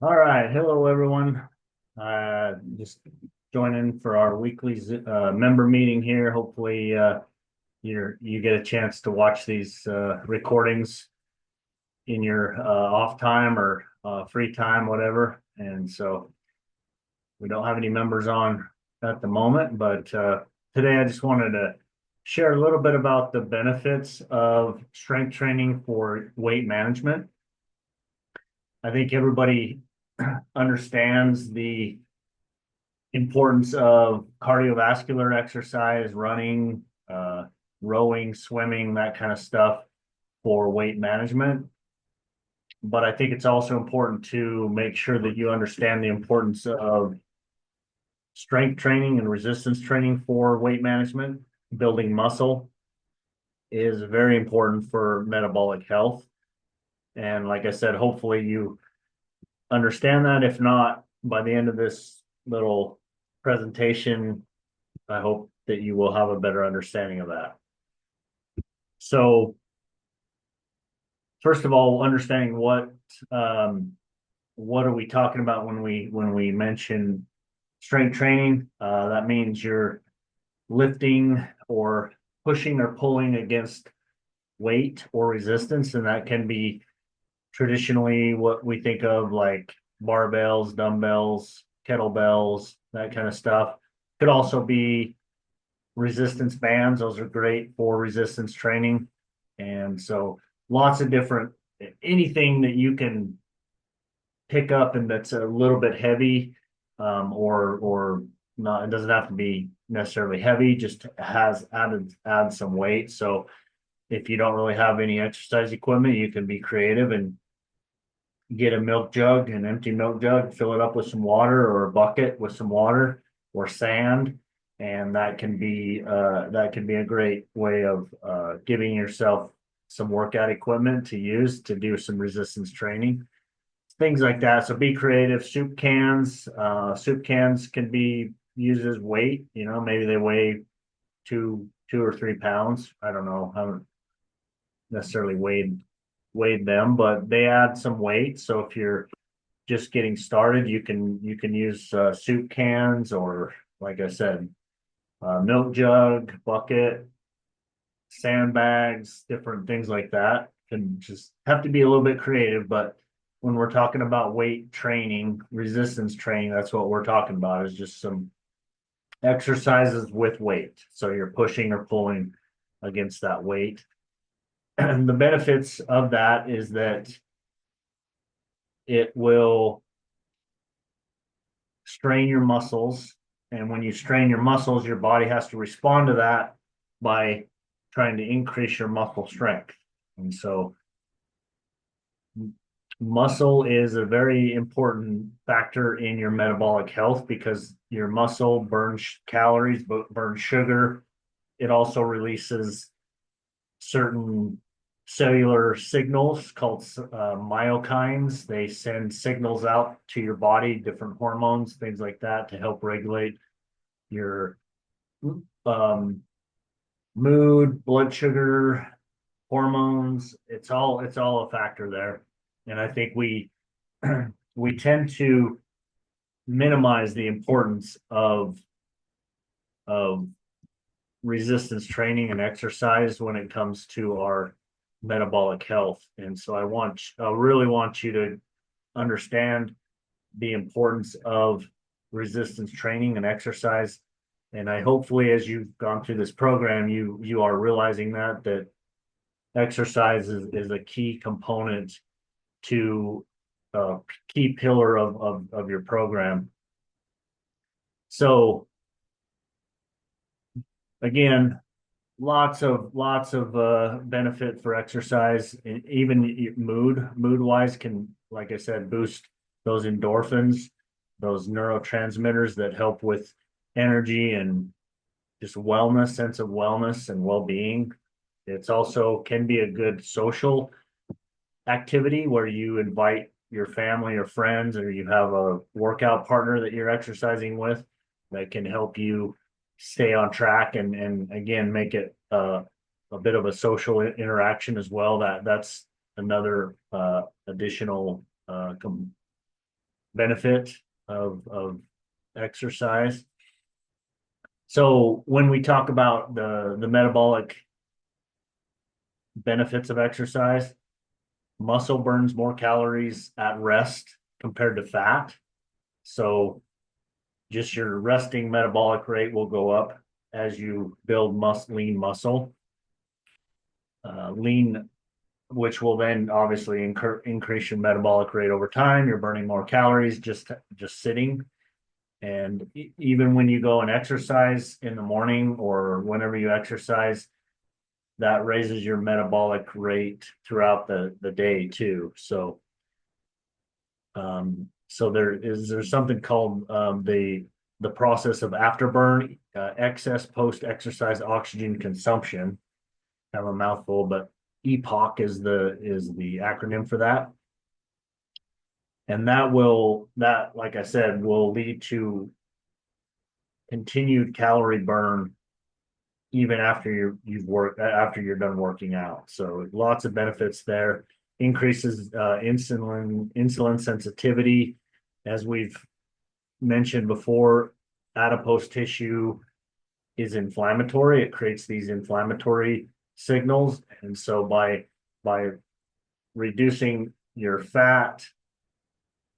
All right, hello everyone. Just joining for our weekly member meeting here. Hopefully, you get a chance to watch these recordings in your off time or free time, whatever. And so we don't have any members on at the moment, but today I just wanted to share a little bit about the benefits of strength training for weight management. I think everybody understands the importance of cardiovascular exercise, running, rowing, swimming, that kind of stuff for weight management. But I think it's also important to make sure that you understand the importance of strength training and resistance training for weight management. Building muscle is very important for metabolic health. And like I said, hopefully you understand that. If not, by the end of this little presentation, I hope that you will have a better understanding of that. So, first of all, understanding what are we talking about when we mention strength training? That means you're lifting or pushing or pulling against weight or resistance, and that can be traditionally what we think of like barbells, dumbbells, kettlebells, that kind of stuff. Could also be resistance bands. Those are great for resistance training. And so lots of different anything that you can pick up and that's a little bit heavy, or not, it doesn't have to be necessarily heavy, just has add some weight. So if you don't really have any exercise equipment, you can be creative and get a milk jug, an empty milk jug, fill it up with some water, or a bucket with some water or sand, and that can be a great way of giving yourself some workout equipment to use to do some resistance training, things like that. So be creative. Soup cans can be used as weight. Maybe they weigh 2 or 3 pounds. I don't know. I haven't necessarily weighed them, but they add some weight. So if you're just getting started, you can use soup cans, or like I said, milk jug, bucket, sandbags, different things like that. Can just have to be a little bit creative, but when we're talking about weight training, resistance training, that's what we're talking about, is just some exercises with weight. So you're pushing or pulling against that weight. And the benefits of that is that it will strain your muscles. And when you strain your muscles, your body has to respond to that by trying to increase your muscle strength. And so muscle is a very important factor in your metabolic health because your muscle burns calories, but burns sugar. It also releases certain cellular signals called myokines. They send signals out to your body, different hormones, things like that, to help regulate your um, mood, blood sugar, hormones. It's all a factor there. And I think we tend to minimize the importance of resistance training and exercise when it comes to our metabolic health. And so I really want you to understand the importance of resistance training and exercise. And I hopefully, as you've gone through this program, you are realizing that exercise is a key component to a key pillar of your program. So again, lots of benefit for exercise. And even mood wise can, like I said, boost those endorphins, those neurotransmitters that help with energy and just wellness, sense of wellness and well-being. It's also can be a good social activity where you invite your family or friends, or you have a workout partner that you're exercising with that can help you stay on track, and again make it a bit of a social interaction as well. That's another additional benefit of exercise. So when we talk about the metabolic benefits of exercise, muscle burns more calories at rest compared to fat. So just your resting metabolic rate will go up as you build lean muscle. Lean, which will then obviously increase your metabolic rate over time. You're burning more calories just sitting. And even when you go and exercise in the morning or whenever you exercise, that raises your metabolic rate throughout the day too. So there's something called the process of afterburn, excess post-exercise oxygen consumption. Kind of a mouthful, but EPOC is the acronym for that. And that, like I said, will lead to continued calorie burn even after you're done working out. So lots of benefits there. Increases insulin sensitivity, as we've mentioned before. Adipose tissue is inflammatory. It creates these inflammatory signals, and so by reducing your fat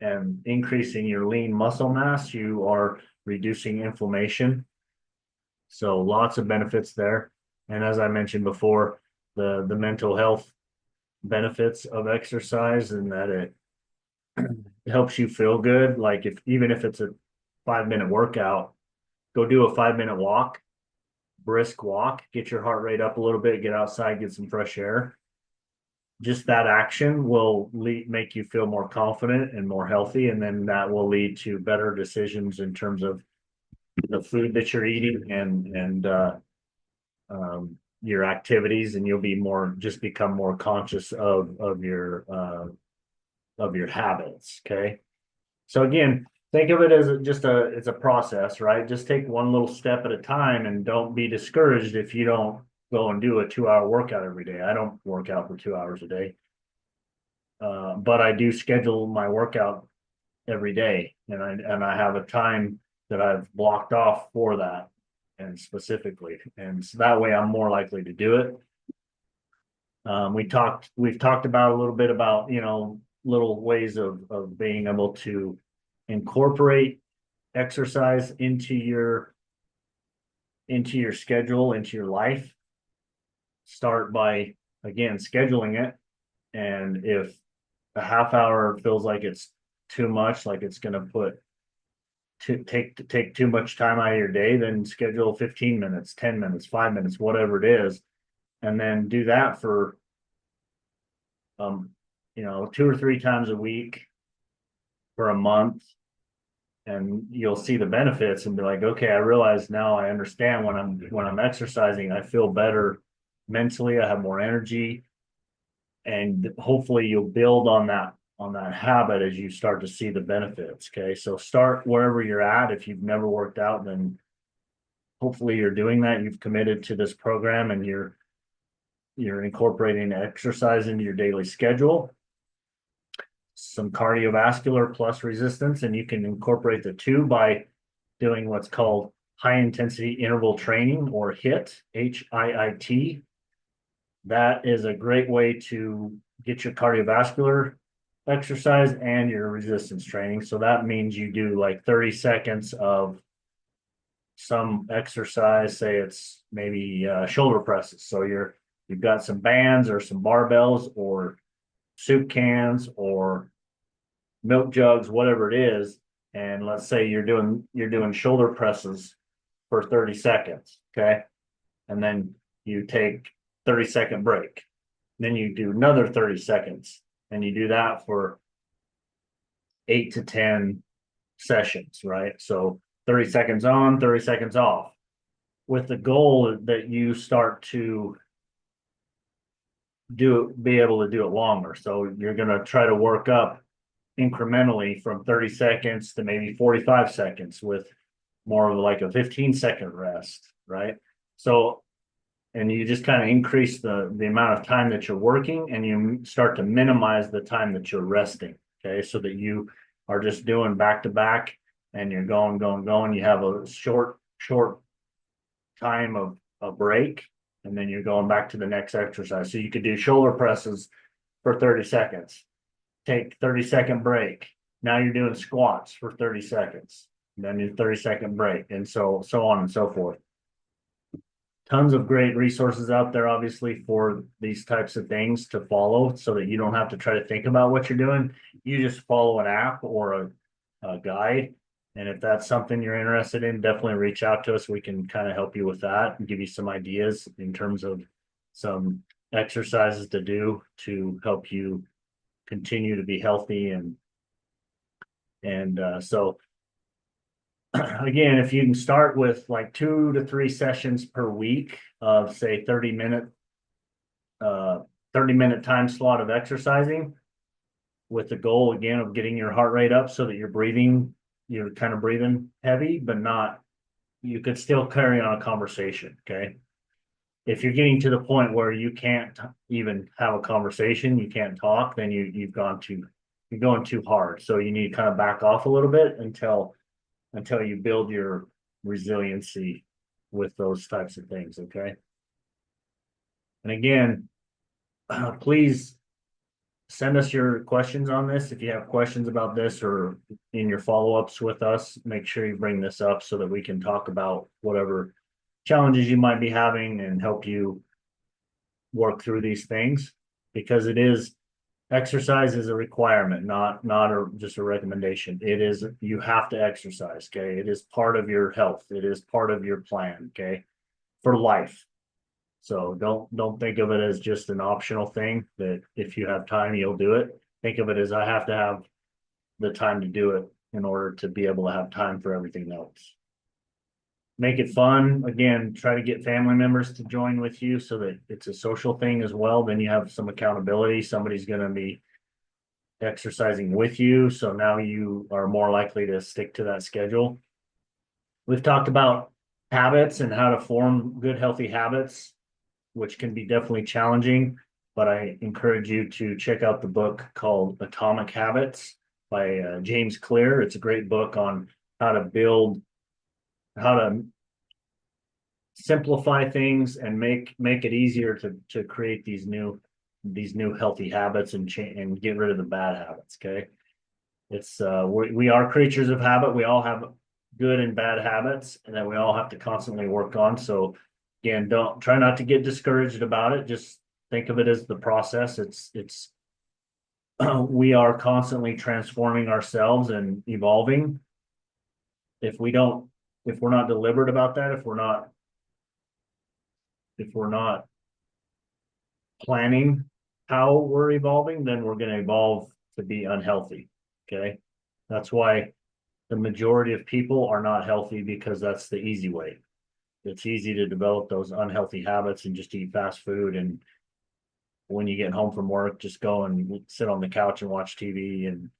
and increasing your lean muscle mass, you are reducing inflammation. So lots of benefits there. And as I mentioned before, the mental health benefits of exercise, and that it helps you feel good. Like even if it's a 5-minute workout, go do a 5-minute walk, brisk walk, get your heart rate up a little bit, get outside, get some fresh air. Just that action will make you feel more confident and more healthy, and then that will lead to better decisions in terms of the food that you're eating and your activities, and you'll become more conscious of your habits. Okay, so again, think of it as it's a process, right? Just take one little step at a time, and don't be discouraged if you don't go and do a 2-hour workout every day. I don't work out for 2 hours a day, but I do schedule my workout every day, and I have a time that I've blocked off for that, and specifically, and so that way I'm more likely to do it. We've talked about a little bit about, little ways of being able to incorporate exercise into your schedule, into your life. Start by, again, scheduling it. And if a half hour feels like it's too much, like it's going to take too much time out of your day, then schedule 15 minutes, 10 minutes, 5 minutes, whatever it is. And then do that for, 2 or 3 times a week for a month. And you'll see the benefits and be like, okay, I realize now, I understand when I'm exercising, I feel better mentally, I have more energy. And hopefully you'll build on that habit as you start to see the benefits. Okay, so start wherever you're at. If you've never worked out, then hopefully you're doing that. You've committed to this program, and you're incorporating exercise into your daily schedule. Some cardiovascular plus resistance, and you can incorporate the two by doing what's called high intensity interval training, or HIIT, HIIT. That is a great way to get your cardiovascular exercise and your resistance training. So that means you do like 30 seconds of some exercise. Say it's maybe shoulder presses. So you've got some bands or some barbells or soup cans or milk jugs, whatever it is. And let's say you're doing shoulder presses for 30 seconds. Okay. And then you take 30-second break. Then you do another 30 seconds, and you do that for 8 to 10 sessions, right? So 30 seconds on, 30 seconds off, with the goal that you start to be able to do it longer. So you're going to try to work up incrementally from 30 seconds to maybe 45 seconds, with more of like a 15-second rest, right? So, and you just kind of increase the amount of time that you're working, and you start to minimize the time that you're resting. Okay, so that you are just doing back to back and you're going, you have a short time of a break, and then you're going back to the next exercise. So you could do shoulder presses for 30 seconds, take 30-second break. Now you're doing squats for 30 seconds, then your 30-second break, and so on and so forth. Tons of great resources out there, obviously, for these types of things to follow so that you don't have to try to think about what you're doing. You just follow an app or a guide. And if that's something you're interested in, definitely reach out to us. We can kind of help you with that and give you some ideas in terms of some exercises to do to help you continue to be healthy. So again, if you can start with like 2 to 3 sessions per week of say 30-minute 30-minute time slot of exercising, with the goal again of getting your heart rate up so that you're kind of breathing heavy, but not, you could still carry on a conversation. Okay. If you're getting to the point where you can't even have a conversation, you can't talk, then you're going too hard. So you need to kind of back off a little bit until you build your resiliency with those types of things. Okay. And again, please send us your questions on this. If you have questions about this or in your follow-ups with us, make sure you bring this up so that we can talk about whatever challenges you might be having and help you work through these things, because exercise is a requirement, not just a recommendation. You have to exercise. Okay. It is part of your health. It is part of your plan. Okay. For life. So don't think of it as just an optional thing that if you have time, you'll do it. Think of it as I have to have the time to do it in order to be able to have time for everything else. Make it fun. Again, try to get family members to join with you so that it's a social thing as well. Then you have some accountability. Somebody's going to be exercising with you. So now you are more likely to stick to that schedule. We've talked about habits and how to form good, healthy habits, which can be definitely challenging, but I encourage you to check out the book called Atomic Habits by James Clear. It's a great book on how to simplify things and make it easier to create these new healthy habits and get rid of the bad habits. Okay. It's we are creatures of habit. We all have good and bad habits and that we all have to constantly work on. So again, don't try not to get discouraged about it. Just think of it as the process. It's we are constantly transforming ourselves and evolving. If we're not deliberate about that, if we're not planning how we're evolving, then we're going to evolve to be unhealthy. Okay. That's why the majority of people are not healthy, because that's the easy way. It's easy to develop those unhealthy habits and just eat fast food. And when you get home from work, just go and sit on the couch and watch TV. And,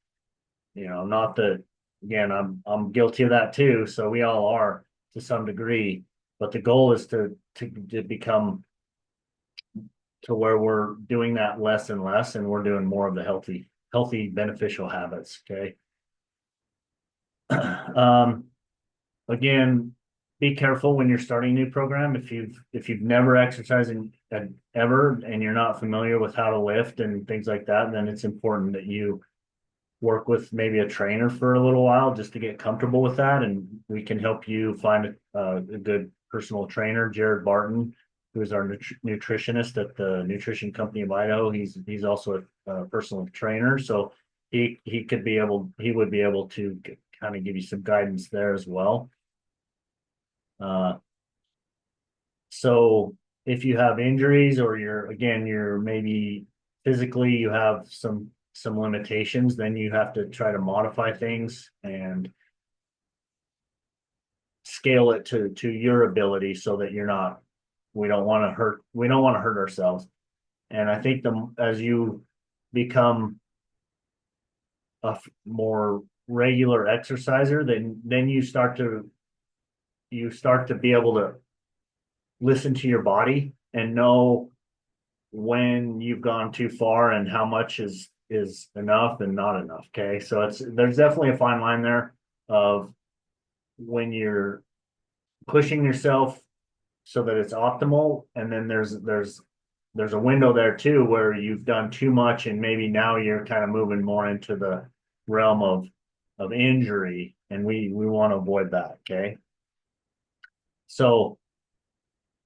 not that, again, I'm guilty of that too. So we all are to some degree, but the goal is to become to where we're doing that less and less, and we're doing more of the healthy, beneficial habits. Okay. Again, be careful when you're starting a new program. If you've never exercised ever and you're not familiar with how to lift and things like that, then it's important that you work with maybe a trainer for a little while just to get comfortable with that. And we can help you find a good personal trainer. Jared Barton, who is our nutritionist at the Nutrition Company of Idaho. He's also a personal trainer. So he would be able to kind of give you some guidance there as well. So if you have injuries or you're maybe physically you have some limitations, then you have to try to modify things and scale it to your ability so that we don't want to hurt ourselves. And I think as you become a more regular exerciser, then you start to be able to listen to your body and know when you've gone too far and how much is is enough and not enough. Okay. So there's definitely a fine line there of when you're pushing yourself so that it's optimal. And then there's a window there too where you've done too much and maybe now you're kind of moving more into the realm of injury, and we want to avoid that. Okay. So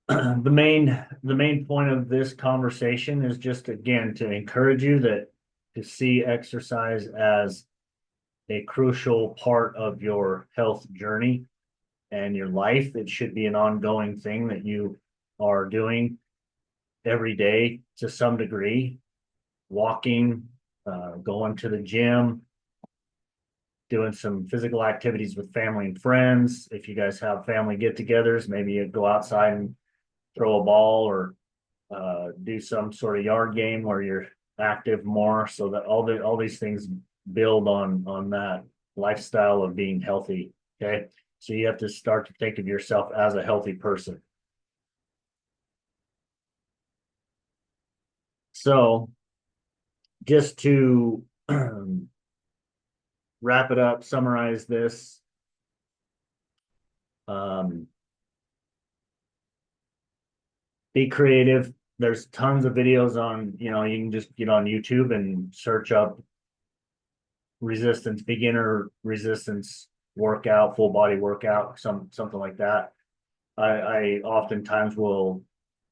the main point of this conversation is just again to encourage you that to see exercise as a crucial part of your health journey and your life. It should be an ongoing thing that you are doing every day to some degree, walking, going to the gym, doing some physical activities with family and friends. If you guys have family get-togethers, maybe you go outside and throw a ball or do some sort of yard game where you're active more, so that all these things build on that lifestyle of being healthy. Okay, so you have to start to think of yourself as a healthy person. So just to wrap it up, summarize this. Be creative. There's tons of videos on, you can just get on YouTube and search up beginner resistance workout, full body workout, something like that. I oftentimes will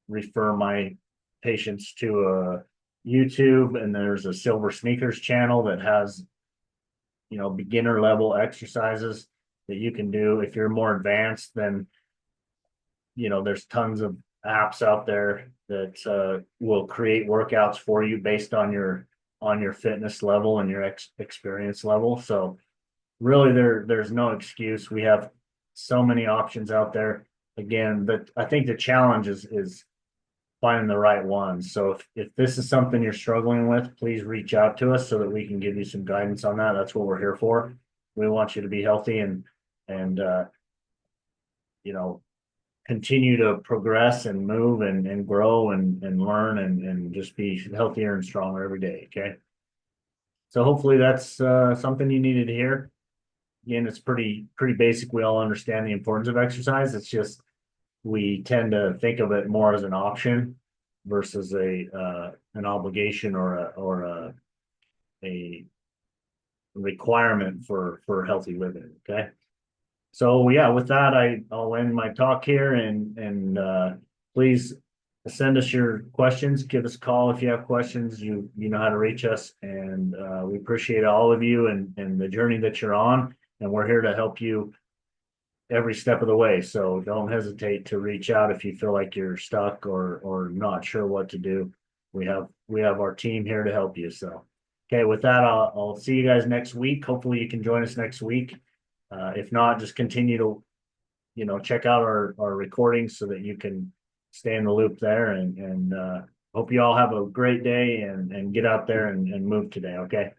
refer my patients to a YouTube, and there's a Silver Sneakers channel that has, beginner level exercises that you can do. If you're more advanced, then, there's tons of apps out there that will create workouts for you based on your fitness level and your experience level. So really there's no excuse. We have so many options out there. Again, but I think the challenge is finding the right ones. So if this is something you're struggling with, please reach out to us so that we can give you some guidance on that. That's what we're here for. We want you to be healthy and you know continue to progress and move and grow and learn and just be healthier and stronger every day. Okay. So hopefully that's something you needed to hear. Again, it's pretty basic. We all understand the importance of exercise. It's just we tend to think of it more as an option versus an obligation or a requirement for healthy living. Okay. So yeah, with that, I'll end my talk here and please send us your questions. Give us a call if you have questions. You know how to reach us, and we appreciate all of you and the journey that you're on. And we're here to help you every step of the way. So don't hesitate to reach out if you feel like you're stuck or not sure what to do. We have our team here to help you. So okay, with that, I'll see you guys next week. Hopefully you can join us next week. If not, just continue to, check out our recordings so that you can stay in the loop there and hope you all have a great day and get out there and move today. Okay.